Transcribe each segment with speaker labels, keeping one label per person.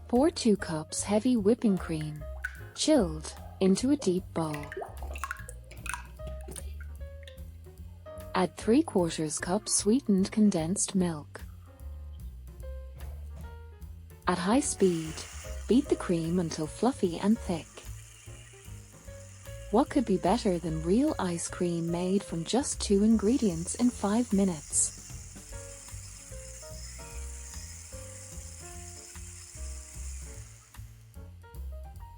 Speaker 1: Pour 2 cups heavy whipping cream, chilled, into a deep bowl. Add 3/4 cup sweetened condensed milk. At high speed, beat the cream until fluffy and thick. What could be better than real ice cream made from just 2 ingredients in 5 minutes?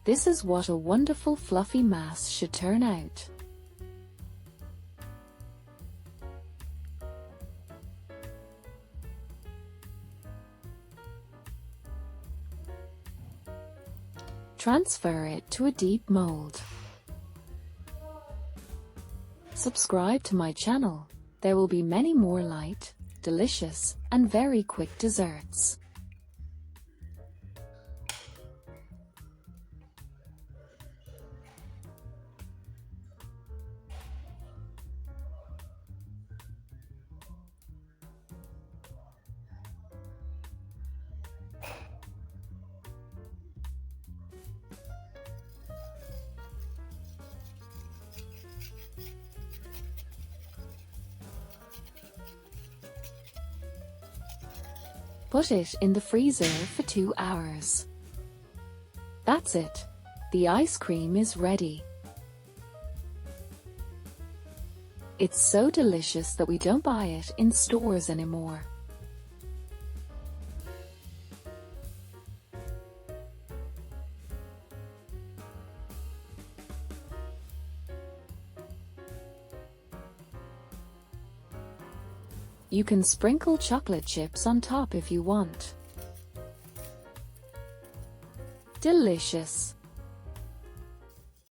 Speaker 1: This is what a wonderful fluffy mass should turn out. Transfer it to a deep mold. Subscribe to my channel. There will be many more light, delicious, and very quick desserts. Put it in the freezer for 2 hours. That's it. The ice cream is ready. It's so delicious that we don't buy it in stores anymore. You can sprinkle chocolate chips on top if you want. Delicious!